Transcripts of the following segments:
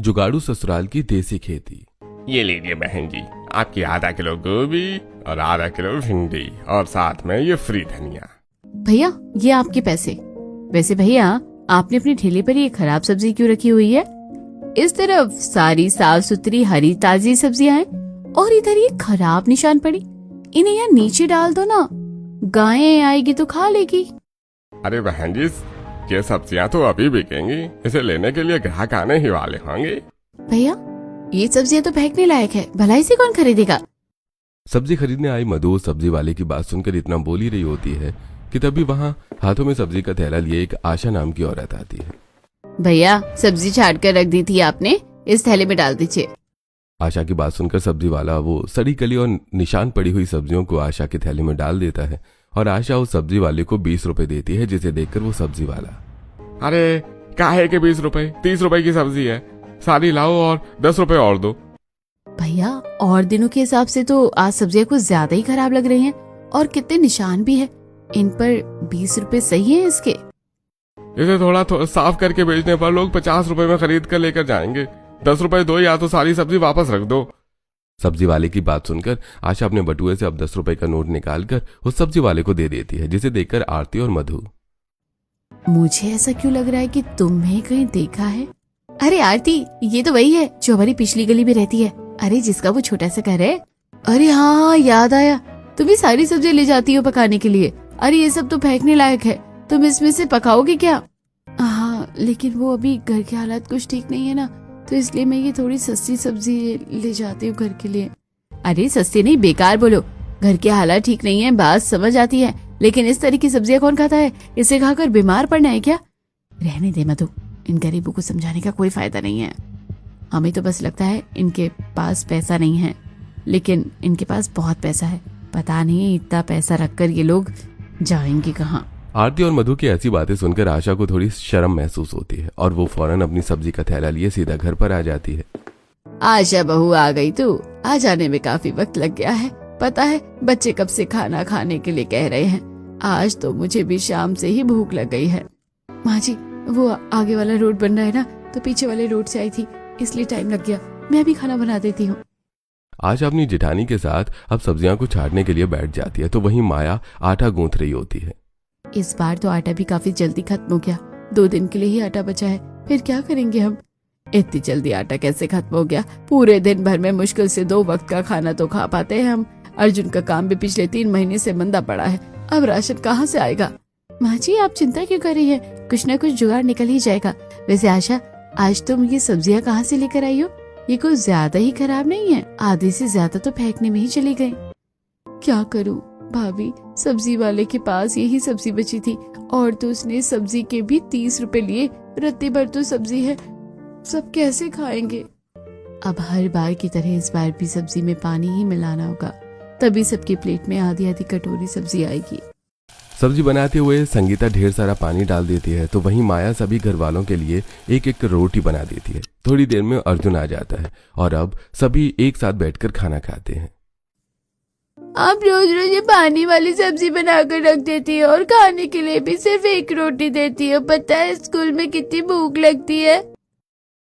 जुगाड़ू ससुराल की देसी खेती। ये लीजिए बहन जी, आपकी आधा किलो गोभी और आधा किलो भिंडी और साथ में ये फ्री धनिया। भैया ये आपके पैसे। वैसे भैया आपने अपने ठेले पर ये खराब सब्जी क्यों रखी हुई है? इस तरफ सारी साफ सुथरी हरी ताजी सब्जियां हैं और इधर ये खराब निशान पड़ी। इन्हें यहाँ नीचे डाल दो ना, गायें आएगी तो खा लेगी। अरे बहन जी, ये सब्जियां तो अभी बिकेंगी, इसे लेने के लिए ग्राहक आने ही वाले होंगे। भैया ये सब्जियां तो फेंकने लायक है, भला इसे कौन खरीदेगा? सब्जी खरीदने आई मधु सब्जी वाले की बात सुनकर इतना बोल ही रही होती है कि तभी वहाँ हाथों में सब्जी का थैला लिए एक आशा नाम की औरत आती है। भैया सब्जी छाट कर रख दी थी आपने, इस थैले में डाल दीजिए। आशा की बात सुनकर सब्जी वाला वो सड़ी कली और निशान पड़ी हुई सब्जियों को आशा के थैले में डाल देता है और आशा उस सब्जी वाले को 20 रुपए देती है, जिसे देखकर वो सब्जी वाला, अरे काहे के 20 रुपए, 30 रुपए की सब्जी है, सारी लाओ और 10 रुपए और दो। भैया और दिनों के हिसाब से तो आज सब्जियां कुछ ज्यादा ही खराब लग रही हैं और कितने निशान भी है इन पर। 20 रुपए सही है इसके? इसे थोड़ा साफ करके बेचने पर लोग 50 रुपए में खरीद कर लेकर जाएंगे। 10 रुपए दो या तो सारी सब्जी वापस रख दो। सब्जी वाले की बात सुनकर आशा अपने बटुए से अब 10 रुपए का नोट निकालकर उस सब्जी वाले को दे देती है, जिसे देखकर आरती और मधु, मुझे ऐसा क्यों लग रहा है कि तुम्हें कहीं देखा है। अरे आरती, ये तो वही है जो हमारी पिछली गली में रहती है। अरे जिसका वो छोटा सा घर है। अरे हाँ याद आया, तुम भी सारी सब्जी ले जाती हो पकाने के लिए। अरे ये सब तो फेंकने लायक है, तुम इसमें से पकाओगे क्या? हाँ लेकिन वो अभी घर के हालात कुछ ठीक नहीं है ना, तो इसलिए मैं ये थोड़ी सस्ती सब्जी ले जाती हूँ घर के लिए। अरे सस्ती नहीं, बेकार बोलो। घर के हालात ठीक नहीं है, बात समझ आती है, लेकिन इस तरह की सब्जियां कौन खाता है? इसे खाकर बीमार पड़ना है क्या? रहने दे मधु, इन गरीबों को समझाने का कोई फायदा नहीं है। हमें तो बस लगता है इनके पास पैसा नहीं है, लेकिन इनके पास बहुत पैसा है। पता नहीं इतना पैसा रखकर ये लोग जाएंगे कहाँ। आरती और मधु की ऐसी बातें सुनकर आशा को थोड़ी शर्म महसूस होती है और वो फौरन अपनी सब्जी का थैला लिए सीधा घर पर आ जाती है। आशा बहू आ गई तू? आ जाने में काफी वक्त लग गया है। पता है बच्चे कब से खाना खाने के लिए कह रहे हैं। आज तो मुझे भी शाम से ही भूख लग गई है। माँ जी वो आगे वाला रोड बन रहा है ना, तो पीछे वाले रोड से आई थी, इसलिए टाइम लग गया। मैं भी खाना बना देती हूँ। आशा अपनी जेठानी के साथ अब सब्जियां को छाटने के लिए बैठ जाती है, तो वहीं माया आटा गूंथ रही होती है। इस बार तो आटा भी काफी जल्दी खत्म हो गया। 2 दिन के लिए ही आटा बचा है, फिर क्या करेंगे हम? इतनी जल्दी आटा कैसे खत्म हो गया? पूरे दिन भर में मुश्किल से 2 वक्त का खाना तो खा पाते हैं हम। अर्जुन का काम भी पिछले 3 महीने से मंदा पड़ा है, अब राशन कहाँ से आएगा? माँ जी आप चिंता क्यों कर रही है, कुछ न कुछ जुगाड़ निकल ही जाएगा। वैसे आशा आज तुम ये सब्जियां कहाँ से लेकर आई हो? ये कुछ ज्यादा ही खराब नहीं है, आधे से ज्यादा तो फेंकने में ही चली गई। क्या करूं भाभी, सब्जी वाले के पास यही सब्जी बची थी और तो उसने सब्जी के भी 30 रुपए लिए। रत्ती भर तो सब्जी है, सब कैसे खाएंगे? अब हर बार की तरह इस बार भी सब्जी में पानी ही मिलाना होगा, तभी सबकी प्लेट में आधी आधी कटोरी सब्जी आएगी। सब्जी बनाते हुए संगीता ढेर सारा पानी डाल देती है, तो वहीं माया सभी घर वालों के लिए एक एक रोटी बना देती है। थोड़ी देर में अर्जुन आ जाता है और अब सभी एक साथ बैठकर खाना खाते हैं। आप रोज रोज ये पानी वाली सब्जी बनाकर रख देती है और खाने के लिए भी सिर्फ एक रोटी देती है। पता है स्कूल में कितनी भूख लगती है।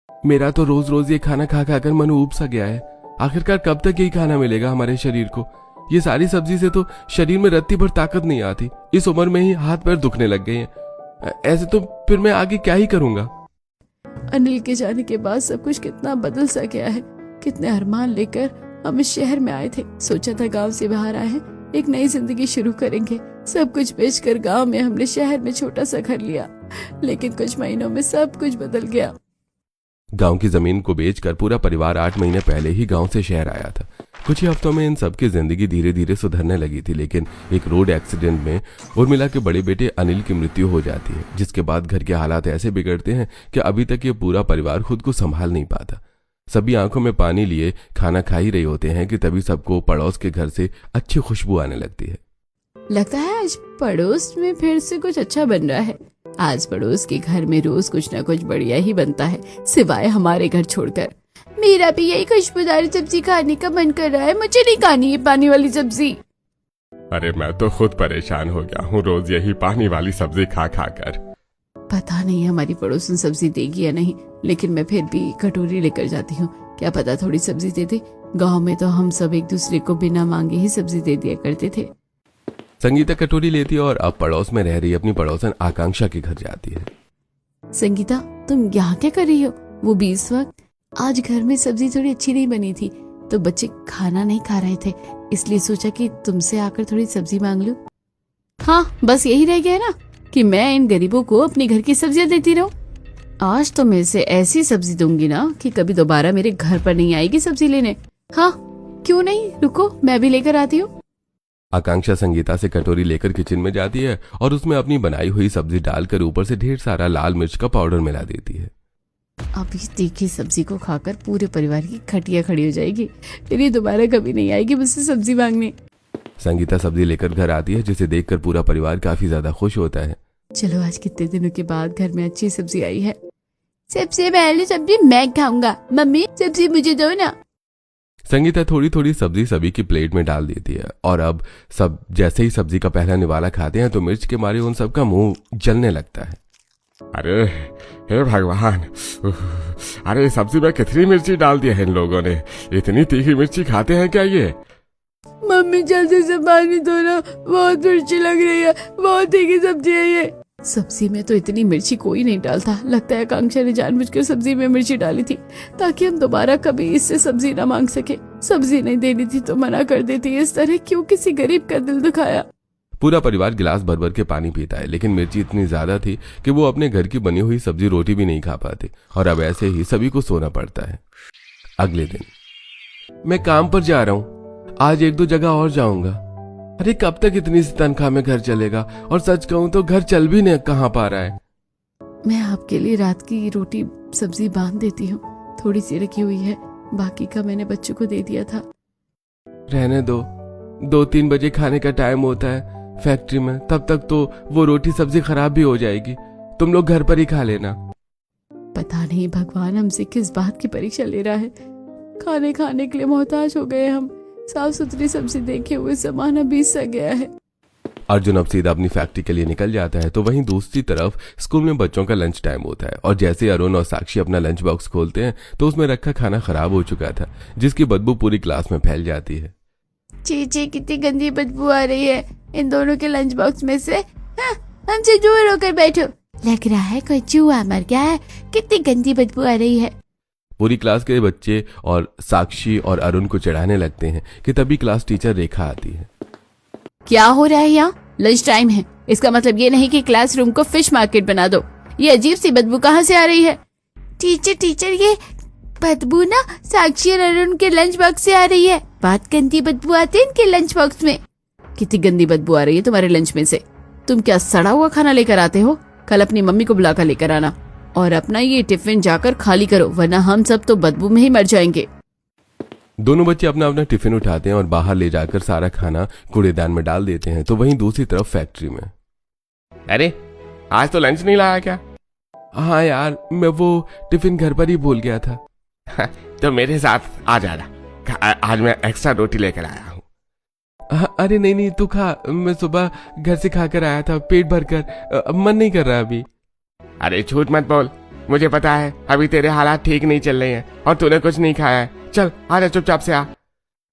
मेरा तो रोज रोज ये खाना खा खाकर मन ऊब सा गया है। आखिरकार कब तक यही खाना मिलेगा हमारे शरीर को? ये सारी सब्जी से तो शरीर में रत्ती भर ताकत नहीं आती। इस उम्र में ही हाथ पैर दुखने लग गए हैं। ऐसे तो फिर मैं आगे क्या ही करूंगा? अनिल के जाने के बाद सब कुछ कितना बदल सा गया है। कितने अरमान लेकर हम इस शहर में आए थे, सोचा था गांव से बाहर आए हैं, एक नई जिंदगी शुरू करेंगे। सब कुछ बेचकर गांव में हमने शहर में छोटा सा घर लिया, लेकिन कुछ महीनों में सब कुछ बदल गया। गांव की जमीन को बेचकर पूरा परिवार 8 महीने पहले ही गांव से शहर आया था। कुछ ही हफ्तों में इन सबकी जिंदगी धीरे धीरे सुधरने लगी थी, लेकिन एक रोड एक्सीडेंट में उर्मिला के बड़े बेटे अनिल की मृत्यु हो जाती है, जिसके बाद घर के हालात ऐसे बिगड़ते हैं कि अभी तक ये पूरा परिवार खुद को संभाल नहीं पाता। सभी आंखों में पानी लिए खाना खा ही रहे होते हैं कि तभी सबको पड़ोस के घर से अच्छी खुशबू आने लगती है। लगता है आज पड़ोस में फिर से कुछ अच्छा बन रहा है। आज पड़ोस के घर में रोज कुछ न कुछ बढ़िया ही बनता है, सिवाय हमारे घर छोड़कर। मेरा भी यही खुशबूदार सब्जी खाने का मन कर रहा है, मुझे नहीं खानी ये पानी वाली सब्जी। अरे मैं तो खुद परेशान हो गया हूँ रोज यही पानी वाली सब्जी खा खा कर। पता नहीं हमारी पड़ोसन सब्जी देगी या नहीं, लेकिन मैं फिर भी कटोरी लेकर जाती हूँ, क्या पता थोड़ी सब्जी दे दे। गांव में तो हम सब एक दूसरे को बिना मांगे ही सब्जी दे दिया करते थे। संगीता कटोरी लेती है और अब पड़ोस में रह रही अपनी पड़ोसन आकांक्षा के घर जाती है। संगीता, तुम यहाँ क्या कर रही हो? वो भी इस वक्त? आज घर में सब्जी थोड़ी अच्छी नहीं बनी थी तो बच्चे खाना नहीं खा रहे थे, इसलिए सोचा कि तुमसे आकर थोड़ी सब्जी मांग लूं। हाँ, बस यही रह गया ना कि मैं इन गरीबों को अपने घर की सब्जियां देती रहूं। आज तो मैं इसे ऐसी सब्जी दूंगी ना कि कभी दोबारा मेरे घर पर नहीं आएगी सब्जी लेने। हाँ, क्यों नहीं, रुको मैं भी लेकर आती हूँ। आकांक्षा संगीता से कटोरी लेकर किचन में जाती है और उसमें अपनी बनाई हुई सब्जी डालकर ऊपर से ढेर सारा लाल मिर्च का पाउडर मिला देती है। अब इस तीखी सब्जी को खाकर पूरे परिवार की खटिया खड़ी हो जाएगी, फिर ये दोबारा कभी नहीं आएगी मुझसे सब्जी मांगने। संगीता सब्जी लेकर घर आती है जिसे देखकर पूरा परिवार काफी ज्यादा खुश होता है। चलो, आज कितने दिनों के बाद घर में अच्छी सब्जी आई है। सबसे पहले सब्जी मैं खाऊंगा, मम्मी सब्जी मुझे दो ना। संगीता थोड़ी थोड़ी सब्जी सभी की प्लेट में डाल देती है और अब सब जैसे ही सब्जी का पहला निवाला खाते हैं तो मिर्च के मारे उन सबका मुंह जलने लगता है। अरे हे भगवान, अरे सब्जी में कितनी मिर्ची डाल दी है इन लोगों ने, इतनी तीखी मिर्ची खाते हैं क्या ये? मम्मी जल्दी से पानी दो ना, बहुत मिर्ची लग रही है, बहुत तीखी सब्जी है ये। सब्जी में तो इतनी मिर्ची कोई नहीं डालता, लगता है आकांक्षा ने जानबूझकर सब्जी में मिर्ची डाली थी ताकि हम दोबारा कभी इससे सब्जी ना मांग सके। सब्जी नहीं देनी थी तो मना कर देती, इस तरह क्यों किसी गरीब का दिल दुखाया। पूरा परिवार गिलास भर भर के पानी पीता है, लेकिन मिर्ची इतनी ज्यादा थी कि वो अपने घर की बनी हुई सब्जी रोटी भी नहीं खा पाते और अब ऐसे ही सभी को सोना पड़ता है। अगले दिन, मैं काम पर जा रहा हूँ, आज एक दो जगह और जाऊंगा। अरे कब तक इतनी सी तनख्वाह में घर चलेगा, और सच कहूं तो घर चल भी नहीं कहाँ पा रहा है। मैं आपके लिए रात की रोटी सब्जी बांध देती हूँ, थोड़ी सी रखी हुई है, बाकी का मैंने बच्चों को दे दिया था। रहने दो, 2-3 बजे खाने का टाइम होता है फैक्ट्री में, तब तक तो वो रोटी सब्जी खराब भी हो जाएगी, तुम लोग घर पर ही खा लेना। पता नहीं भगवान हमसे किस बात की परीक्षा ले रहा है, खाने खाने के लिए मोहताज हो गए हम। साफ सुथरी सब्जी देखे हुए जमाना बीत सा गया है। अर्जुन अब सीधा अपनी फैक्ट्री के लिए निकल जाता है तो वहीं दूसरी तरफ स्कूल में बच्चों का लंच टाइम होता है और जैसे अरुण और साक्षी अपना लंच बॉक्स खोलते हैं तो उसमें रखा खाना खराब हो चुका था, जिसकी बदबू पूरी क्लास में फैल जाती है। ची कितनी गंदी बदबू आ रही है इन दोनों के लंच बॉक्स में से। हमसे दूर होकर बैठो, लग रहा है कोई चूहा मर गया है, कितनी गंदी बदबू आ रही है। पूरी क्लास के बच्चे और साक्षी और अरुण को चिढ़ाने लगते हैं कि तभी क्लास टीचर रेखा आती है। क्या हो रहा है यहाँ? लंच टाइम है, इसका मतलब ये नहीं कि क्लासरूम को फिश मार्केट बना दो। ये अजीब सी बदबू कहाँ से आ रही है? टीचर ये बदबू ना साक्षी और अरुण के लंच बॉक्स से आ रही है। बहुत गंदी बदबू आती है इनके लंच बॉक्स में। कितनी गंदी बदबू आ रही है तुम्हारे लंच में से? तुम क्या सड़ा हुआ खाना लेकर आते हो? कल अपनी मम्मी को बुलाकर लेकर आना और अपना ये टिफिन जाकर खाली करो, वरना हम सब तो बदबू में ही मर जाएंगे। दोनों बच्चे अपना अपना टिफिन उठाते हैं और बाहर ले जाकर सारा खाना कूड़ेदान में डाल देते हैं तो वहीं दूसरी तरफ फैक्ट्री में। अरे आज तो लंच नहीं लाया क्या? हाँ यार, मैं वो टिफिन घर पर ही भूल गया था। तो मेरे साथ आ जाना, आज मैं एक्स्ट्रा रोटी लेकर आया हूँ। अरे नहीं तू खा, मैं सुबह घर से खाकर आया था पेट भरकर, मन नहीं कर रहा अभी। अरे झूठ मत बोल, मुझे पता है अभी तेरे हालात ठीक नहीं चल रहे हैं और तूने कुछ नहीं खाया है। चल आजा, चुपचाप से आ।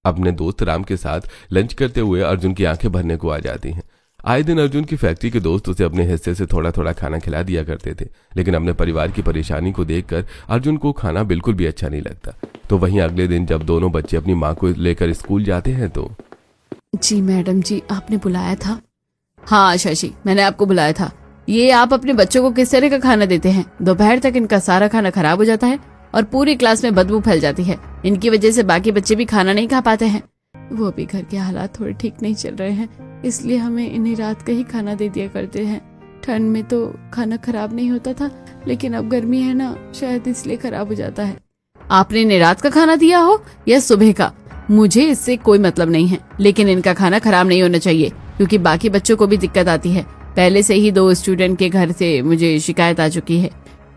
अपने दोस्त राम के साथ लंच करते हुए अर्जुन की आंखें भरने को आ जाती हैं। आए दिन अर्जुन की फैक्ट्री के दोस्त उसे अपने हिस्से से थोड़ा थोड़ा खाना खिला दिया करते थे, लेकिन अपने परिवार की परेशानी को देखकर अर्जुन को खाना बिल्कुल भी अच्छा नहीं लगता। तो वहीं अगले दिन जब दोनों बच्चे अपनी माँ को लेकर स्कूल जाते हैं तो। जी मैडम जी, आपने बुलाया था? हाँ आशा जी, मैंने आपको बुलाया था। ये आप अपने बच्चों को किस तरह का खाना देते हैं? दोपहर तक इनका सारा खाना खराब हो जाता है और पूरी क्लास में बदबू फैल जाती है। इनकी वजह से बाकी बच्चे भी खाना नहीं खा पाते हैं। वो भी घर के हालात थोड़े ठीक नहीं चल रहे हैं, इसलिए हमें इन्हें रात का ही खाना दे दिया करते हैं। ठंड में तो खाना खराब नहीं होता था, लेकिन अब गर्मी है ना, शायद इसलिए खराब हो जाता है। आपने इन्हें रात का खाना दिया हो या सुबह का, मुझे इससे कोई मतलब नहीं है, लेकिन इनका खाना खराब नहीं होना चाहिए क्योंकि बाकी बच्चों को भी दिक्कत आती है। पहले से ही 2 स्टूडेंट के घर से मुझे शिकायत आ चुकी है।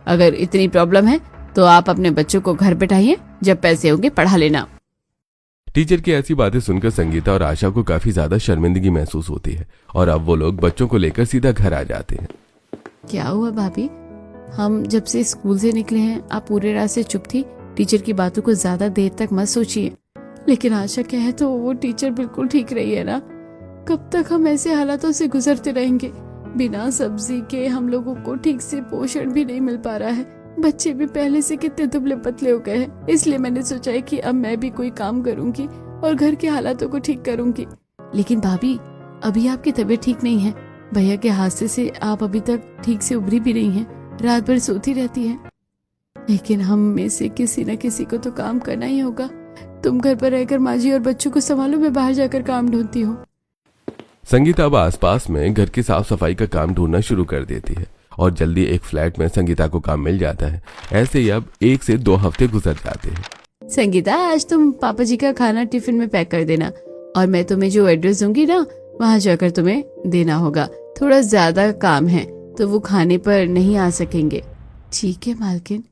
अगर इतनी प्रॉब्लम है तो आप अपने बच्चों को घर बैठाइए, जब पैसे होंगे पढ़ा लेना। टीचर की ऐसी बातें सुनकर संगीता और आशा को काफी ज्यादा शर्मिंदगी महसूस होती है और अब वो लोग बच्चों को लेकर सीधा घर आ जाते हैं। क्या हुआ भाभी? हम जब से स्कूल से निकले हैं आप पूरे रात से चुप थी। टीचर की बातों को ज्यादा देर तक मत सोचिए। लेकिन आशा कहे तो वो टीचर बिल्कुल ठीक रही है ना। कब तक हम ऐसे हालातों से गुजरते रहेंगे? बिना सब्जी के हम लोगों को ठीक से पोषण भी नहीं मिल पा रहा है। बच्चे भी पहले से कितने दुबले पतले हो गए हैं। इसलिए मैंने सोचा है कि अब मैं भी कोई काम करूंगी और घर के हालातों को ठीक करूंगी। लेकिन भाभी, अभी आपकी तबीयत ठीक नहीं है। भैया के हादसे से आप अभी तक ठीक से उभरी भी नहीं हैं। रात भर सोती रहती हैं। लेकिन हम में से किसी न किसी को तो काम करना ही होगा। तुम घर पर रहकर माँ जी और बच्चों को संभालो, मैं बाहर जाकर काम ढूंढती हूँ। संगीता अब आसपास में घर की साफ सफाई का काम ढूंढना शुरू कर देती है और जल्दी एक फ्लैट में संगीता को काम मिल जाता है। ऐसे ही अब 1 से 2 हफ्ते गुजर जाते हैं। संगीता, आज तुम पापा जी का खाना टिफिन में पैक कर देना और मैं तुम्हें जो एड्रेस दूंगी ना, वहाँ जाकर तुम्हें देना होगा। थोड़ा ज्यादा काम है तो वो खाने पर नहीं आ सकेंगे। ठीक है मालकिन।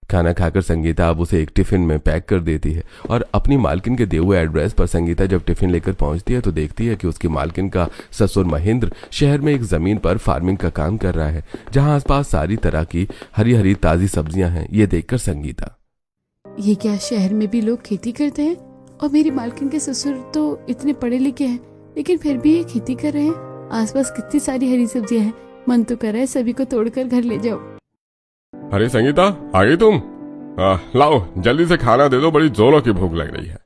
खाना खाकर संगीता अब उसे एक टिफिन में पैक कर देती है और अपनी मालकिन के दिए हुए एड्रेस पर संगीता जब टिफिन लेकर पहुंचती है तो देखती है कि उसकी मालकिन का ससुर महेंद्र शहर में एक जमीन पर फार्मिंग का काम कर रहा है, जहां आसपास सारी तरह की हरी हरी ताजी सब्जियां हैं। ये देखकर संगीता, ये क्या शहर में भी लोग खेती करते हैं? और मेरी मालकिन के ससुर तो इतने पढ़े लिखे हैं लेकिन फिर भी ये खेती कर रहे हैं। आसपास कितनी सारी हरी सब्जियां हैं। मन तो कर रहा है सभी को तोड़कर घर ले जाओ। अरे संगीता, आ गई तुम? लाओ जल्दी से खाना दे दो, बड़ी जोरों की भूख लग रही है।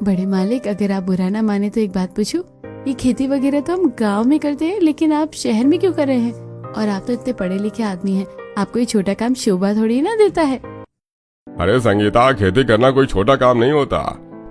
बड़े मालिक, अगर आप बुरा ना माने तो एक बात पूछूं? ये खेती वगैरह तो हम गांव में करते हैं, लेकिन आप शहर में क्यों कर रहे हैं? और आप तो इतने पढ़े लिखे आदमी हैं, आपको ये छोटा काम शोभा थोड़ी ना देता है। अरे संगीता, खेती करना कोई छोटा काम नहीं होता।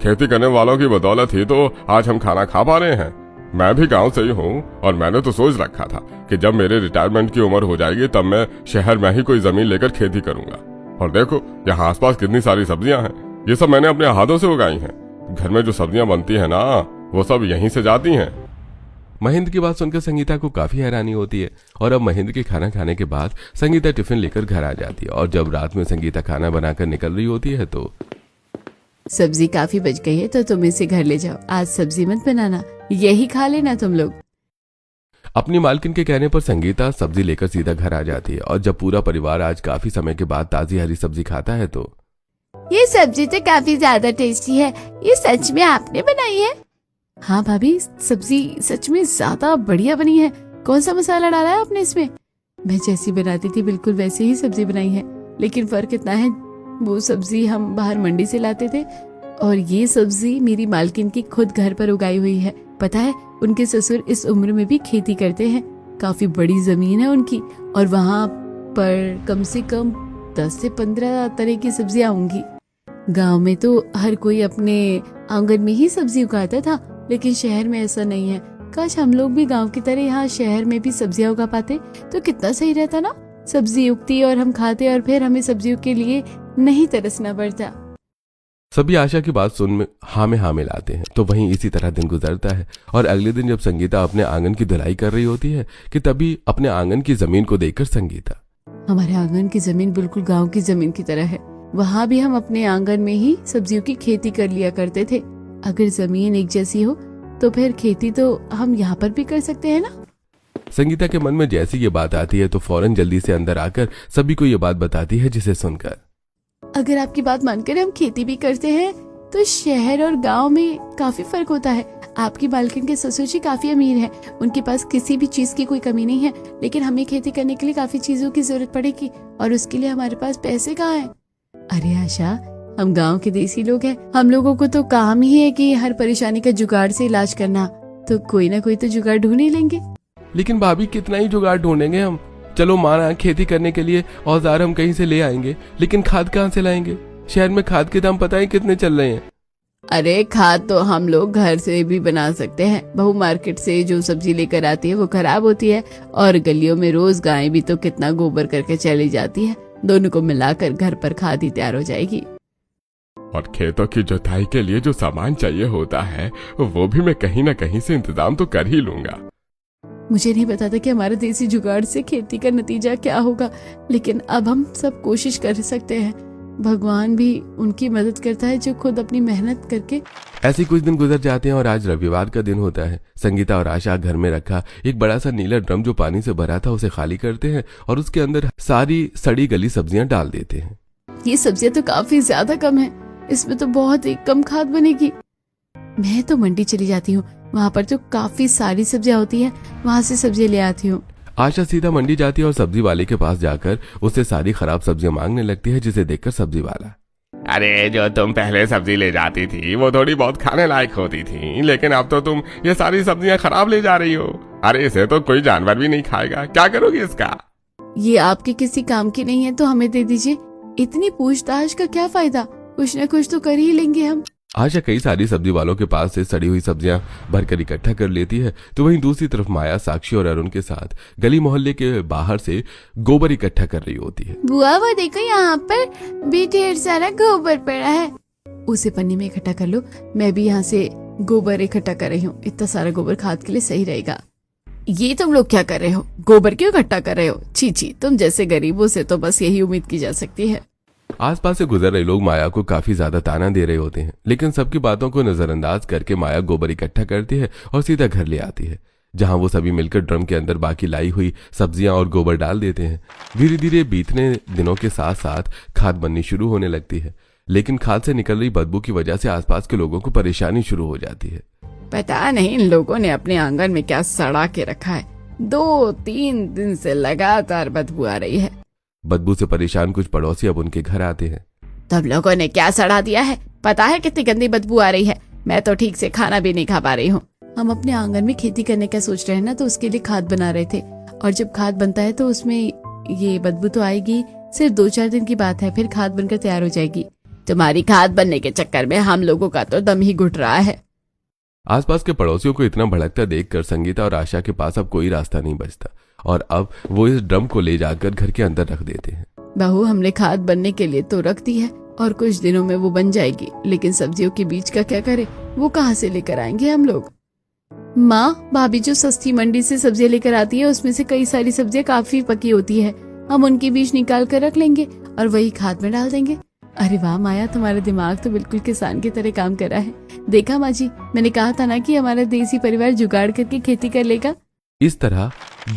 खेती करने वालों की बदौलत ही तो आज हम खाना खा पा रहे हैं। मैं भी गांव से ही हूँ और मैंने तो सोच रखा था कि जब मेरे रिटायरमेंट की उम्र हो जाएगी तब मैं शहर में ही कोई जमीन लेकर खेती करूंगा। और देखो यहाँ आसपास कितनी सारी सब्जियां हैं। ये सब मैंने अपने हाथों से उगाई हैं। घर में जो सब्जियां बनती है ना, वो सब यहीं से जाती हैं। महेंद्र की बात सुनकर संगीता को काफी हैरानी होती है और अब महेंद्र के खाना खाने के बाद संगीता टिफिन लेकर घर आ जाती है। और जब रात में संगीता खाना बनाकर निकल रही होती है तो सब्जी काफी बच गई है तो तुम इसे घर ले जाओ। आज सब्जी मत बनाना, यही खा लेना तुम लोग। अपनी मालकिन के कहने पर संगीता सब्जी लेकर सीधा घर आ जाती है और जब पूरा परिवार आज काफी समय के बाद ताजी हरी सब्जी खाता है तो ये सब्जी तो काफी ज्यादा टेस्टी है। ये सच में आपने बनाई है? हाँ भाभी, सब्जी सच में ज्यादा बढ़िया बनी है। कौन सा मसाला डाला है आपने इसमें? मैं जैसी बनाती थी बिल्कुल वैसे ही सब्जी बनाई है। लेकिन फर्क इतना है, वो सब्जी हम बाहर मंडी से लाते थे और ये सब्जी मेरी मालकिन की खुद घर पर उगाई हुई है। पता है, उनके ससुर इस उम्र में भी खेती करते हैं। काफी बड़ी जमीन है उनकी और वहाँ पर कम से कम 10 से 15 तरह की सब्जियां होंगी। गांव में तो हर कोई अपने आंगन में ही सब्जी उगाता था, लेकिन शहर में ऐसा नहीं है। काश हम लोग भी गांव की तरह यहाँ शहर में भी सब्जियां उगा पाते तो कितना सही रहता ना। सब्जी उगती और हम खाते और फिर हमें सब्जियों के लिए नहीं तरसना पड़ता। सभी आशा की बात सुन में हाँ मिलाते हैं। तो वहीं इसी तरह दिन गुजरता है और अगले दिन जब संगीता अपने आंगन की धुलाई कर रही होती है कि तभी अपने आंगन की जमीन को देखकर संगीता, हमारे आंगन की जमीन बिल्कुल गांव की जमीन की तरह है। वहाँ भी हम अपने आंगन में ही सब्जियों की खेती कर लिया करते थे। अगर जमीन एक जैसी हो तो फिर खेती तो हम यहाँ पर भी कर सकते हैं ना। संगीता के मन में जैसी ये बात आती है तो फौरन जल्दी से अंदर आकर सभी को ये बात बताती है, जिसे सुनकर अगर आपकी बात मानकर हम खेती भी करते हैं तो शहर और गांव में काफी फर्क होता है। आपकी मालकिन के ससुर जी काफी अमीर हैं, उनके पास किसी भी चीज की कोई कमी नहीं है, लेकिन हमें खेती करने के लिए काफी चीजों की जरूरत पड़ेगी और उसके लिए हमारे पास पैसे कहाँ हैं? अरे आशा, हम गांव के देसी लोग हैं। हम लोगों को तो काम ही है कि हर परेशानी का जुगाड़ से इलाज करना, तो कोई ना कोई तो जुगाड़ ढूंढ ही लेंगे। लेकिन भाभी, कितना ही जुगाड़ ढूंढेंगे हम? चलो माना खेती करने के लिए औजार हम कहीं से ले आएंगे, लेकिन खाद कहाँ से लाएंगे? शहर में खाद के दाम पता है कितने चल रहे हैं। अरे खाद तो हम लोग घर से भी बना सकते हैं। बहू मार्केट से जो सब्जी लेकर आती है वो खराब होती है और गलियों में रोज गायें भी तो कितना गोबर करके चली जाती है। दोनों को मिलाकर घर पर खाद ही तैयार हो जाएगी। और खेतों की जुताई के लिए जो सामान चाहिए होता है वो भी मैं कहीं ना कहीं से इंतजाम तो कर ही लूंगा। मुझे नहीं पता था कि हमारे देसी जुगाड़ से खेती का नतीजा क्या होगा, लेकिन अब हम सब कोशिश कर सकते हैं। भगवान भी उनकी मदद करता है जो खुद अपनी मेहनत करके ऐसे कुछ दिन गुजर जाते हैं और आज रविवार का दिन होता है। संगीता और आशा घर में रखा एक बड़ा सा नीला ड्रम जो पानी से भरा था उसे खाली करते हैं और उसके अंदर सारी सड़ी गली सब्जियां डाल देते हैं। ये सब्जियां तो काफी ज्यादा कम है, इसमें तो बहुत ही कम खाद बनेगी। मैं तो मंडी चली जाती हूँ, वहाँ पर तो काफी सारी सब्जियां होती है, वहाँ से सब्जियां ले आती हूँ। आशा सीधा मंडी जाती है और सब्जी वाले के पास जाकर उससे सारी खराब सब्जियां मांगने लगती है, जिसे देखकर सब्जी वाला, अरे जो तुम पहले सब्जी ले जाती थी वो थोड़ी बहुत खाने लायक होती थी, लेकिन अब तो तुम ये सारी सब्जियां खराब ले जा रही हो। अरे इसे तो कोई जानवर भी नहीं खाएगा, क्या करोगी इसका? ये आपके किसी काम की नहीं है तो हमें दे दीजिए। इतनी पूछताछ का क्या फायदा, कुछ न कुछ तो कर ही लेंगे हम। आशा कई सारी सब्जी वालों के पास से सड़ी हुई सब्जियां भरकर इकट्ठा कर लेती है, तो वहीं दूसरी तरफ माया, साक्षी और अरुण के साथ गली मोहल्ले के बाहर से गोबर इकट्ठा कर रही होती है। बुआ वो देखो यहाँ पर भी ढेर सारा गोबर पड़ा है, उसे पन्नी में इकट्ठा कर लो। मैं भी यहाँ से गोबर इकट्ठा कर रही हूँ, इतना सारा गोबर खाद के लिए सही रहेगा। ये तुम लोग क्या कर रहे हो, गोबर क्यों इकट्ठा कर रहे हो? छी, तुम जैसे गरीबों से तो बस यही उम्मीद की जा सकती है। आसपास से गुजर रहे लोग माया को काफी ज्यादा ताना दे रहे होते हैं, लेकिन सबकी बातों को नजरअंदाज करके माया गोबर इकट्ठा करती है और सीधा घर ले आती है, जहां वो सभी मिलकर ड्रम के अंदर बाकी लाई हुई सब्जियां और गोबर डाल देते हैं। धीरे धीरे बीतने दिनों के साथ साथ खाद बननी शुरू होने लगती है, लेकिन खाद से निकल रही बदबू की वजह से आसपास के लोगों को परेशानी शुरू हो जाती है। पता नहीं इन लोगों ने अपने आंगन में क्या सड़ा के रखा है, 2-3 दिन से लगातार बदबू आ रही है। बदबू से परेशान कुछ पड़ोसी अब उनके घर आते हैं। तब लोगों ने क्या सड़ा दिया है, पता है कितनी गंदी बदबू आ रही है, मैं तो ठीक से खाना भी नहीं खा पा रही हूँ। हम अपने आंगन में खेती करने का सोच रहे हैं ना, तो उसके लिए खाद बना रहे थे, और जब खाद बनता है तो उसमें ये बदबू तो आएगी, सिर्फ 2-4 दिन की बात है, फिर खाद बनकर तैयार हो जाएगी। तुम्हारी खाद बनने के चक्कर में हम लोगों का तो दम ही घुट रहा है। आसपास के पड़ोसियों को इतना भड़कता देखकर संगीता और आशा के पास अब कोई रास्ता नहीं बचता और अब वो इस ड्रम को ले जाकर घर के अंदर रख देते हैं। बहू, हमने खाद बनने के लिए तो रख दी है और कुछ दिनों में वो बन जाएगी, लेकिन सब्जियों के बीज का क्या करें, वो कहाँ से लेकर आएंगे हम लोग? माँ, भाभी जो सस्ती मंडी से सब्जियां लेकर आती है उसमें से कई सारी सब्जियां काफी पकी होती है, हम उनके बीज निकाल कर रख लेंगे और वही खाद में डाल देंगे। अरे वाह माया, तुम्हारा दिमाग तो बिल्कुल किसान की तरह काम कर रहा है। देखा माँ जी, मैंने कहा था ना कि हमारा देसी परिवार जुगाड़ करके खेती कर लेगा। इस तरह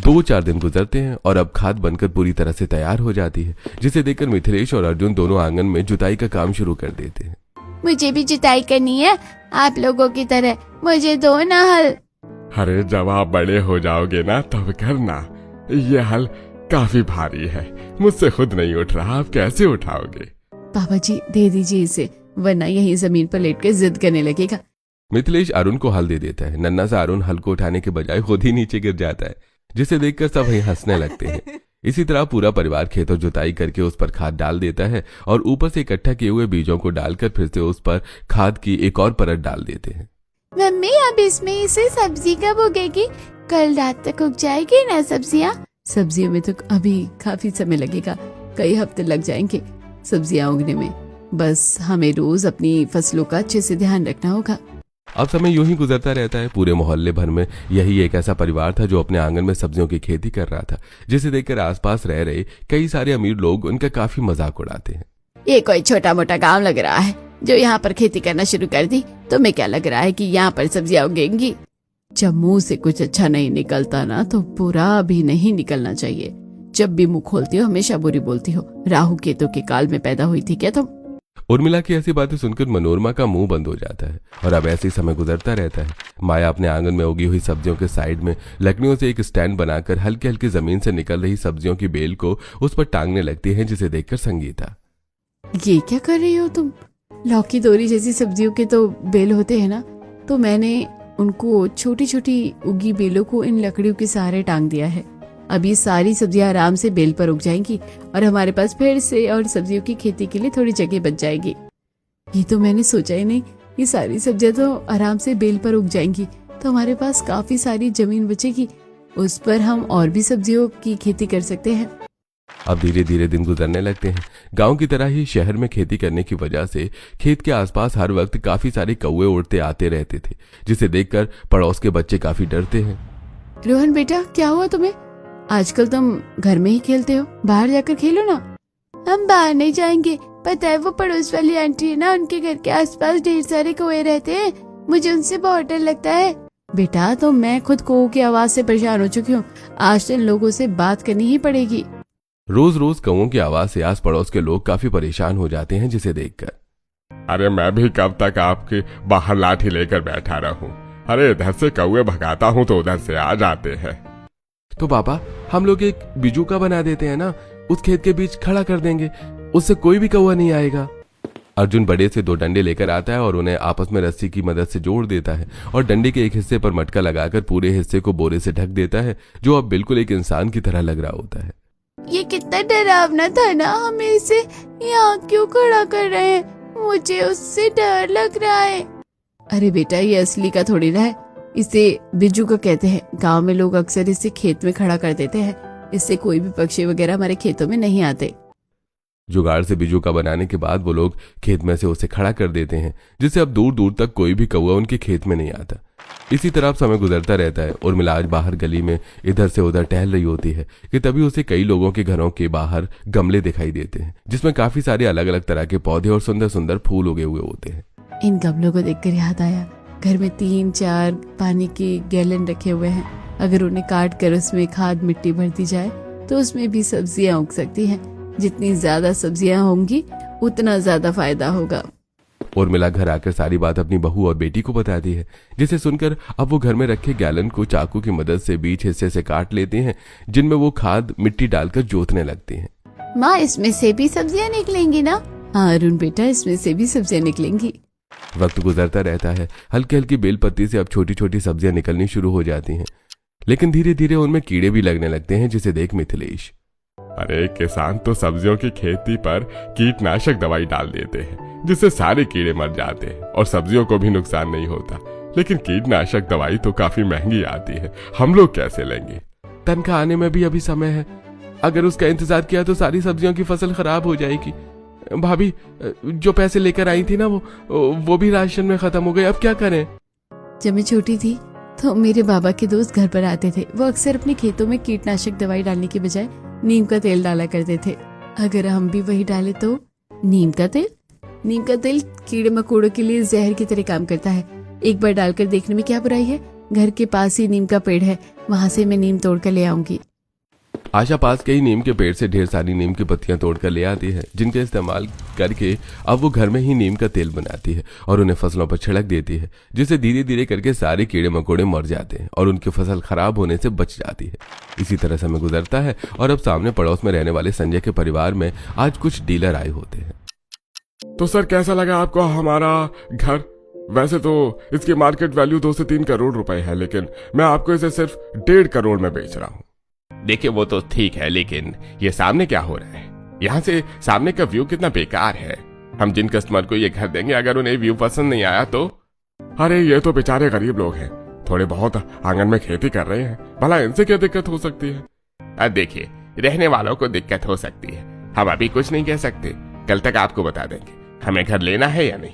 2-4 दिन गुजरते हैं और अब खाद बनकर पूरी तरह से तैयार हो जाती है, जिसे देखकर मिथिलेश और अर्जुन दोनों आंगन में जुताई का काम शुरू कर देते हैं। मुझे भी जुताई करनी है आप लोगों की तरह, मुझे दो ना हल। अरे जब आप बड़े हो जाओगे ना तब करना, ये हल काफी भारी है, मुझसे खुद नहीं उठ रहा, आप कैसे उठाओगे? पापा जी दे दीजिए इसे, वरना यही जमीन पर लेट कर जिद करने लगेगा। मिथिलेश अरुण को हल दे देता है। नन्ना सा अरुण हल को उठाने के बजाय खुद ही नीचे गिर जाता है, जिसे देखकर सब वहीं हंसने लगते हैं। इसी तरह पूरा परिवार खेतों जुताई करके उस पर खाद डाल देता है और ऊपर से इकट्ठा किए हुए बीजों को डालकर फिर से उस पर खाद की एक और परत डाल देते हैं। मम्मी, अब इसमें इसे सब्जी कब उगेगी? कल रात तक उग जाएगी ना सब्जियाँ? सब्जियों में तो अभी काफी समय लगेगा, कई हफ्ते लग जाएंगे सब्जियाँ उगने में। बस हमें रोज अपनी फसलों का अच्छे से ध्यान रखना होगा। अब समय यूं ही गुजरता रहता है। पूरे मोहल्ले भर में यही एक ऐसा परिवार था जो अपने आंगन में सब्जियों की खेती कर रहा था, जिसे देखकर आसपास रह रहे कई सारे अमीर लोग उनका काफी मजाक उड़ाते हैं। ये कोई छोटा मोटा गांव लग रहा है जो यहाँ पर खेती करना शुरू कर दी। तुम्हें क्या लग रहा है कि यहाँ पर सब्जियां उगेंगी? जब मुंह से कुछ अच्छा नहीं निकलता ना तो बुरा भी नहीं निकलना चाहिए। जब भी मुंह खोलती हो हमेशा बुरी बोलती हो। राहु केतु के काल में पैदा हुई थी क्या तुम? उर्मिला की ऐसी बातें सुनकर मनोरमा का मुंह बंद हो जाता है और अब ऐसे ही समय गुजरता रहता है। माया अपने आंगन में उगी हुई सब्जियों के साइड में लकड़ियों से एक स्टैंड बनाकर हल्की हल्की जमीन से निकल रही सब्जियों की बेल को उस पर टांगने लगती है, जिसे देखकर संगीता, ये क्या कर रही हो तुम? लौकी तोरी जैसी सब्जियों के तो बेल होते हैं ना, तो मैंने उनको छोटी छोटी उगी बेलों को इन लकड़ियों के सहारे टांग दिया है। अब ये सारी सब्जियां आराम से बेल पर उग जाएंगी और हमारे पास फिर से और सब्जियों की खेती के लिए थोड़ी जगह बच जाएगी। ये तो मैंने सोचा ही नहीं, ये सारी सब्जियां तो आराम से बेल पर उग जाएंगी तो हमारे पास काफी सारी जमीन बचेगी, उस पर हम और भी सब्जियों की खेती कर सकते हैं। अब धीरे धीरे दिन गुजरने लगते हैं। गांव की तरह ही शहर में खेती करने की वजह से खेत के आसपास हर वक्त काफी सारे कौवे उड़ते आते रहते थे, जिसे देखकर पड़ोस के बच्चे काफी डरते हैं। रोहन बेटा, क्या हुआ तुम्हें? आजकल तुम घर में ही खेलते हो, बाहर जाकर खेलो ना। हम बाहर नहीं जाएंगे, पता है वो पड़ोस वाली आंटी है ना, उनके घर के आसपास ढेर सारे कौवे रहते हैं, मुझे उनसे बहुत डर लगता है। बेटा तो मैं खुद कौओं की आवाज से परेशान हो चुकी हूँ, आज तो इन लोगों से बात करनी ही पड़ेगी। रोज रोज कौओं की आवाज से आस पड़ोस के लोग काफी परेशान हो जाते हैं जिसे देखकर। अरे मैं भी कब तक आपके बाहर लाठी लेकर बैठा रहूं? अरे इधर से कौवे भगाता हूं तो उधर से आ जाते हैं। तो पापा हम लोग एक बिजूका बना देते हैं ना, उस खेत के बीच खड़ा कर देंगे, उससे कोई भी कौवा नहीं आएगा। अर्जुन बड़े से 2 डंडे लेकर आता है और उन्हें आपस में रस्सी की मदद से जोड़ देता है और डंडे के एक हिस्से पर मटका लगाकर पूरे हिस्से को बोरे से ढक देता है, जो अब बिल्कुल एक इंसान की तरह लग रहा होता है। ये कितना डरावना था ना, हमें इसे यहाँ क्यों खड़ा कर रहे हैं, मुझे उससे डर लग रहा है। अरे बेटा ये असली का थोड़ी ना है, इसे बिजू का कहते हैं। गांव में लोग अक्सर इसे खेत में खड़ा कर देते हैं, इससे कोई भी पक्षी वगैरह हमारे खेतों में नहीं आते। जुगाड़ से बिजू का बनाने के बाद वो लोग खेत में से उसे खड़ा कर देते हैं, जिससे अब दूर दूर तक कोई भी कौवा उनके खेत में नहीं आता। इसी तरह समय गुजरता रहता है। उर्मिला आज बाहर गली में इधर से उधर टहल रही होती है कि तभी उसे कई लोगों के घरों के बाहर गमले दिखाई देते हैं, जिसमें काफी सारे अलग अलग तरह के पौधे और सुंदर सुंदर फूल उगे हुए होते हैं। इन गमलों को देखकर याद आया, घर में 3-4 पानी के गैलन रखे हुए हैं, अगर उन्हें काट कर उसमें खाद मिट्टी भर दी जाए तो उसमें भी सब्जियां उग सकती हैं। जितनी ज्यादा सब्जियां होंगी उतना ज्यादा फायदा होगा। उर्मिला घर आकर सारी बात अपनी बहू और बेटी को बताती है, जिसे सुनकर अब वो घर में रखे गैलन को चाकू की मदद से बीच हिस्से से काट लेते हैं, जिनमें वो खाद मिट्टी डालकर जोतने लगती हैं। माँ इसमें से भी सब्जियां निकलेंगी ना? हाँ अरुण बेटा, इसमें से भी सब्जियां निकलेंगी। वक्त गुजरता रहता है। हल्की हल्की बेलपत्ती से अब छोटी छोटी सब्जियां निकलनी शुरू हो जाती हैं, लेकिन धीरे धीरे उनमें कीड़े भी लगने लगते हैं, जिसे देख मिथिलेश। अरे किसान तो सब्जियों की खेती पर कीटनाशक दवाई डाल देते हैं, जिससे सारे कीड़े मर जाते हैं और सब्जियों को भी नुकसान नहीं होता। लेकिन कीटनाशक दवाई तो काफी महंगी आती है, हम लोग कैसे लेंगे? तनख्वाह आने में भी अभी समय है, अगर उसका इंतजार किया तो सारी सब्जियों की फसल खराब हो जाएगी। भाभी जो पैसे लेकर आई थी ना वो भी राशन में खत्म हो गए, अब क्या करें? जब मैं छोटी थी तो मेरे बाबा के दोस्त घर पर आते थे, वो अक्सर अपने खेतों में कीटनाशक दवाई डालने के बजाय नीम का तेल डाला करते थे। अगर हम भी वही डाले तो? नीम का तेल कीड़े मकोड़ों के लिए जहर की तरह काम करता है। एक बार डालकर देखने में क्या बुराई है? घर के पास ही नीम का पेड़ है, वहां से मैं नीम तोड़ कर ले आऊंगी। आशा पास के ही नीम के पेड़ से ढेर सारी नीम की पत्तियां तोड़कर ले आती है, जिनके इस्तेमाल करके अब वो घर में ही नीम का तेल बनाती है और उन्हें फसलों पर छिड़क देती है, जिससे धीरे धीरे करके सारे कीड़े मकोड़े मर जाते हैं और उनकी फसल खराब होने से बच जाती है। इसी तरह समय गुजरता है और अब सामने पड़ोस में रहने वाले संजय के परिवार में आज कुछ डीलर आए होते हैं। तो सर कैसा लगा आपको हमारा घर? वैसे तो इसकी मार्केट वैल्यू 2 से 3 करोड़ रुपए है, लेकिन मैं आपको इसे सिर्फ 1.5 करोड़ में बेच रहा हूँ। देखिए वो तो ठीक है, लेकिन ये सामने क्या हो रहा है? यहाँ से सामने का व्यू कितना बेकार है। हम जिन कस्टमर को ये घर देंगे, अगर उन्हें व्यू पसंद नहीं आया तो? अरे ये तो बेचारे गरीब लोग हैं, थोड़े बहुत आंगन में खेती कर रहे हैं, भला इनसे क्या दिक्कत हो सकती है? देखिए रहने वालों को दिक्कत हो सकती है, हम अभी कुछ नहीं कह सकते, कल तक आपको बता देंगे हमें घर लेना है या नहीं।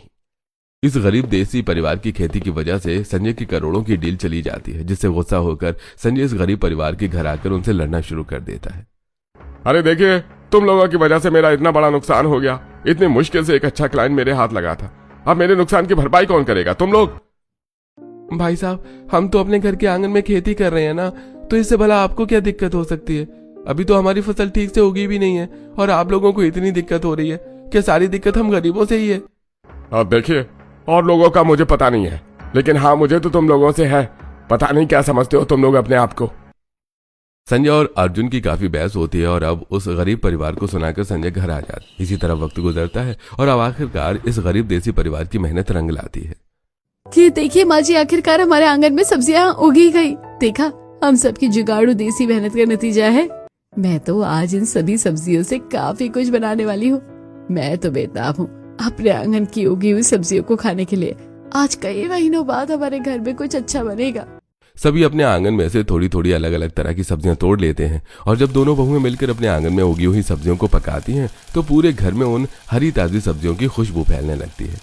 इस गरीब देसी परिवार की खेती की वजह से संजय की करोड़ों की डील चली जाती है, जिससे गुस्सा होकर संजय इस गरीब परिवार के घर आकर उनसे लड़ना शुरू कर देता है। अरे देखिए, तुम लोगों की वजह से मेरा इतना बड़ा नुकसान हो गया। इतनी मुश्किल से एक अच्छा क्लाइंट मेरे हाथ लगा था, अब मेरे नुकसान की भरपाई कौन करेगा? तुम लोग? भाई साहब हम तो अपने घर के आंगन में खेती कर रहे हैं ना, तो इससे भला आपको क्या दिक्कत हो सकती है? अभी तो हमारी फसल ठीक से उगी भी नहीं है और आप लोगों को इतनी दिक्कत हो रही है कि सारी दिक्कत हम गरीबों से ही है। अब देखिए, और लोगों का मुझे पता नहीं है, लेकिन हाँ मुझे तो तुम लोगों से है। पता नहीं क्या समझते हो तुम लोग अपने आप को। संजय और अर्जुन की काफी बहस होती है और अब उस गरीब परिवार को सुनाकर संजय घर आ जाता है। इसी तरह वक्त गुजरता है और अब आखिरकार इस गरीब देसी परिवार की मेहनत रंग लाती है। कि देखिए माँ जी, आखिरकार हमारे आंगन में सब्जियां उगी गई। देखा, हम सबकी जुगाड़ू देसी मेहनत का नतीजा है। मैं तो आज इन सभी सब्जियों से काफी कुछ बनाने वाली हूँ। मैं तो बेताब हूँ अपने आंगन की उगी हुई सब्जियों को खाने के लिए। आज कई महीनों बाद हमारे घर में कुछ अच्छा बनेगा। सभी अपने आंगन में से थोड़ी थोड़ी अलग अलग तरह की सब्जियां तोड़ लेते हैं और जब दोनों बहुएं मिलकर अपने आंगन में उगी हुई सब्जियों को पकाती हैं तो पूरे घर में उन हरी ताजी सब्जियों की खुशबू फैलने लगती है।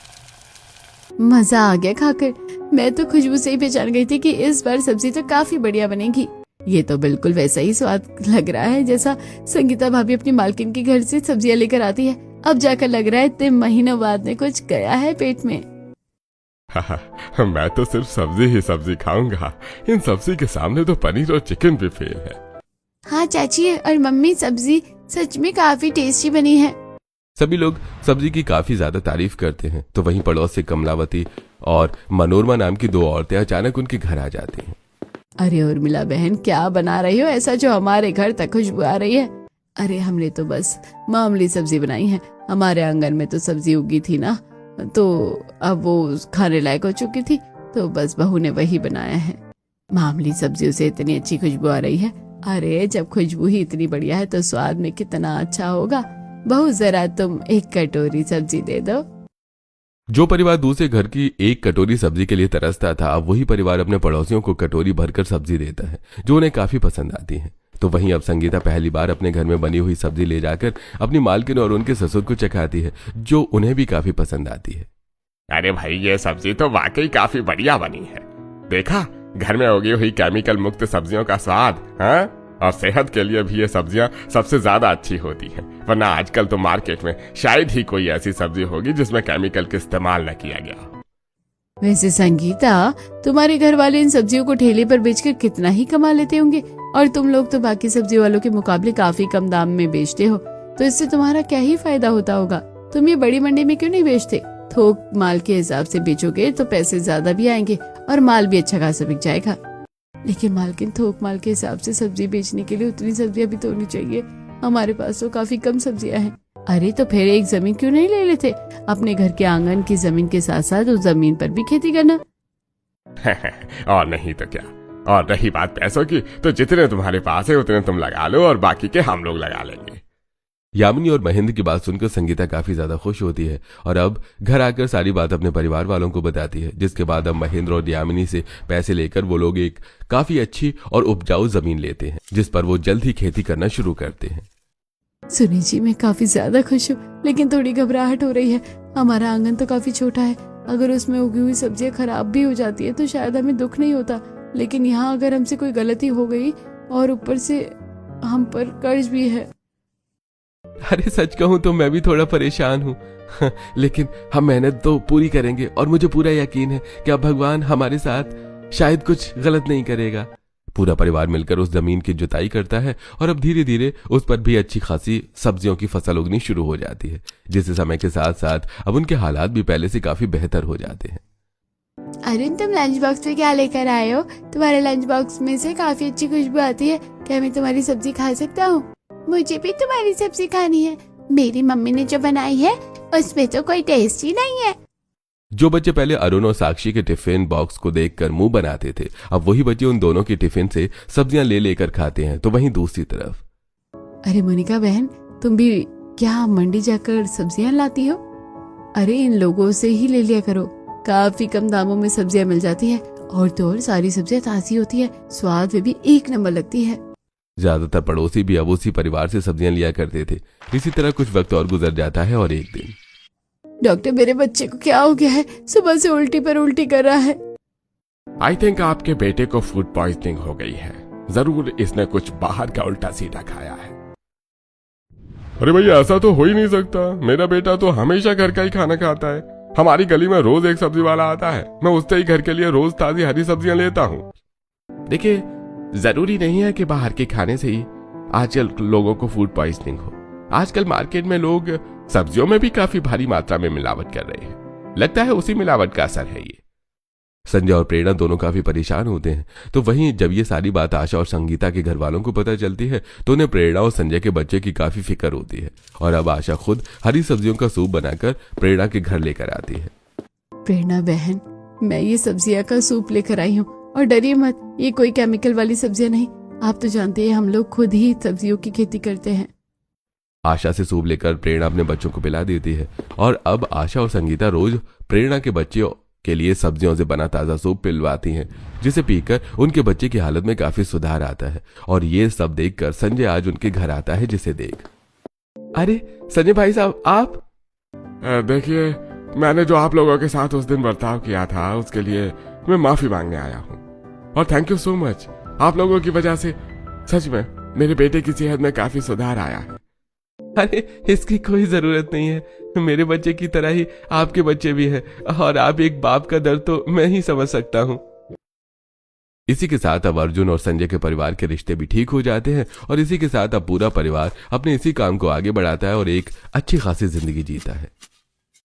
मजा आ गया खाकर। मैं तो खुशबू से ही पहचान गई थी कि इस बार सब्जी तो काफी बढ़िया बनेगी। ये तो बिल्कुल वैसा ही स्वाद लग रहा है जैसा संगीता भाभी अपनी मालकिन के घर से सब्जियां लेकर आती है। अब जाकर लग रहा है इतने महीनों बाद में कुछ गया है पेट में। मैं तो सिर्फ सब्जी ही सब्जी खाऊंगा। इन सब्जी के सामने तो पनीर और चिकन भी फेल है। हाँ चाची और मम्मी, सब्जी सच में काफी टेस्टी बनी है। सभी लोग सब्जी की काफी ज्यादा तारीफ करते हैं। तो वहीं पड़ोस से कमलावती और मनोरमा नाम की दो औरतें अचानक उनके घर आ जाती हैं। अरे उर्मिला बहन, क्या बना रही हो ऐसा जो हमारे घर तक खुशबू आ रही है? अरे हमने तो बस मामूली सब्जी बनाई है। हमारे आंगन में तो सब्जी उगी थी ना, तो अब वो खाने लायक हो चुकी थी, तो बस बहू ने वही बनाया है। मामूली सब्जियों से इतनी अच्छी खुशबू आ रही है। अरे जब खुशबू ही इतनी बढ़िया है तो स्वाद में कितना अच्छा होगा। बहू जरा तुम एक कटोरी सब्जी दे दो। जो परिवार दूसरे घर की एक कटोरी सब्जी के लिए तरसता था, अब वही परिवार अपने पड़ोसियों को कटोरी भरकर सब्जी देता है, जो उन्हें काफी पसंद आती है। तो वहीं अब संगीता पहली बार अपने घर में बनी हुई सब्जी ले जाकर अपनी मालकिन और उनके ससुर को चखाती है, जो उन्हें भी काफी पसंद आती है। अरे भाई, ये सब्जी तो वाकई काफी बढ़िया बनी है। देखा, घर में उगी हुई केमिकल मुक्त सब्जियों का स्वाद। हाँ, और सेहत के लिए भी ये सब्जियां सबसे ज्यादा अच्छी होती हैं। वरना आजकल तो मार्केट में शायद ही कोई ऐसी सब्जी होगी जिसमें केमिकल का इस्तेमाल न किया गया। वैसे संगीता, तुम्हारे घर वाले इन सब्जियों को ठेले पर बेचकर कितना ही कमा लेते होंगे, और तुम लोग तो बाकी सब्जी वालों के मुकाबले काफी कम दाम में बेचते हो, तो इससे तुम्हारा क्या ही फायदा होता होगा। तुम ये बड़ी मंडी में क्यों नहीं बेचते? थोक माल के हिसाब से बेचोगे तो पैसे ज्यादा भी आएंगे और माल भी अच्छा खासा बिक जाएगा। लेकिन मालकिन, थोक माल के हिसाब से सब्जी बेचने के लिए उतनी सब्जियां भी तो होनी चाहिए। हमारे पास तो काफी कम सब्जियां हैं। अरे तो फिर एक जमीन क्यों नहीं ले लेते? अपने घर के आंगन की जमीन के साथ साथ उस जमीन पर भी खेती करना। और नहीं तो क्या। और रही बात पैसों की, तो जितने तुम्हारे पास है उतने तुम लगा लो और बाकी के हम लोग लगा लेंगे। यामिनी और महेंद्र की बात सुनकर संगीता काफी ज्यादा खुश होती है और अब घर आकर सारी बात अपने परिवार वालों को बताती है, जिसके बाद अब महेंद्र और यामिनी से पैसे लेकर वो लोग एक काफी अच्छी और उपजाऊ जमीन लेते हैं, जिस पर वो जल्द ही खेती करना शुरू करते हैं। सुनी जी, मैं काफी ज्यादा खुश हूँ, लेकिन थोड़ी घबराहट हो रही है। हमारा आंगन तो काफी छोटा है, अगर उसमें उगी हुई सब्जियां खराब भी हो जाती है तो शायद हमें दुख नहीं होता, लेकिन यहाँ अगर हमसे कोई गलती हो गई और ऊपर से हम पर कर्ज भी है। अरे सच कहूं तो मैं भी थोड़ा परेशान हूँ, लेकिन हम मेहनत तो पूरी करेंगे और मुझे पूरा यकीन है कि अब भगवान हमारे साथ शायद कुछ गलत नहीं करेगा। पूरा परिवार मिलकर उस जमीन की जुताई करता है और अब धीरे धीरे उस पर भी अच्छी खासी सब्जियों की फसल उगनी शुरू हो जाती है, जिससे समय के साथ साथ अब उनके हालात भी पहले से काफी बेहतर हो जाते हैं। अरुण, तुम लंच बॉक्स में क्या लेकर आए हो? तुम्हारे लंच बॉक्स में से काफी अच्छी खुशबू आती है। क्या मैं तुम्हारी सब्जी खा सकता हूँ? मुझे भी तुम्हारी सब्जी खानी है। मेरी मम्मी ने जो बनाई है उसमें तो कोई टेस्ट ही नहीं है। जो बच्चे पहले अरुण और साक्षी के टिफिन बॉक्स को देखकर मुंह बनाते थे, अब वही बच्चे उन दोनों के टिफिन से सब्जियां ले लेकर खाते हैं। तो वहीं दूसरी तरफ, अरे मोनिका बहन, तुम भी क्या मंडी जाकर सब्जियां लाती हो? अरे इन लोगों से ही ले लिया करो, काफी कम दामों में सब्जियां मिल जाती है, और तो और सारी सब्जियां ताजी होती है, स्वाद में भी एक नंबर लगती है। ज्यादातर पड़ोसी भी अब उसी परिवार से सब्जियां लिया करते थे। इसी तरह कुछ वक्त और गुजर जाता है और एक दिन, डॉक्टर, मेरे बच्चे को क्या हो गया है? सुबह से उल्टी पर उल्टी कर रहा है। आई थिंक आपके बेटे को फूड पॉइजनिंग हो गई है। जरूर इसने कुछ बाहर का उल्टा सीधा खाया है। अरे भैया, ऐसा तो हो ही नहीं सकता। मेरा बेटा तो हमेशा घर का ही खाना खाता है। हमारी गली में रोज एक सब्जी वाला आता है, मैं उससे ही घर के लिए रोज ताजी हरी सब्जियां लेता हूँ। देखिए, जरूरी नहीं है कि बाहर के खाने से ही आजकल लोगों को फूड पॉइजनिंग हो। आजकल मार्केट में लोग सब्जियों में भी काफी भारी मात्रा में मिलावट कर रहे हैं। लगता है उसी मिलावट का असर है ये। संजय और प्रेरणा दोनों काफी परेशान होते हैं। तो वहीं जब ये सारी बात आशा और संगीता के घर वालों को पता चलती है, तो उन्हें प्रेरणा और संजय के बच्चे की काफी फिक्र होती है, और अब आशा खुद हरी सब्जियों का सूप बनाकर प्रेरणा के घर लेकर आती है। प्रेरणा बहन, मैं ये सब्जियां का सूप लेकर आई हूँ, और डरिए मत, ये कोई केमिकल वाली सब्जियां नहीं। आप तो जानते हैं हम लोग खुद ही सब्जियों की खेती करते हैं। आशा से सूप लेकर प्रेरणा अपने बच्चों को पिला देती है, और अब आशा और संगीता रोज प्रेरणा के बच्चों के लिए सब्जियों से बना ताजा सूप पिलवाती हैं, जिसे पीकर उनके बच्चे की हालत में काफी सुधार आता है। और ये सब देखकर संजय आज उनके घर आता है, जिसे देख, अरे संजय भाई साहब, आप? देखिए, मैंने जो आप लोगों के साथ उस दिन बर्ताव किया था उसके लिए मैं माफी मांगने आया हूँ, और थैंक यू सो मच। आप लोगों की वजह से सच में मेरे बेटे की सेहत में काफी सुधार आया है। अरे इसकी कोई जरूरत नहीं है, मेरे बच्चे की तरह ही आपके बच्चे भी हैं, और आप एक बाप का दर्द तो मैं ही समझ सकता हूँ। इसी के साथ अब अर्जुन और संजय के परिवार के रिश्ते भी ठीक हो जाते हैं, और इसी के साथ अब पूरा परिवार अपने इसी काम को आगे बढ़ाता है और एक अच्छी खासी जिंदगी जीता है।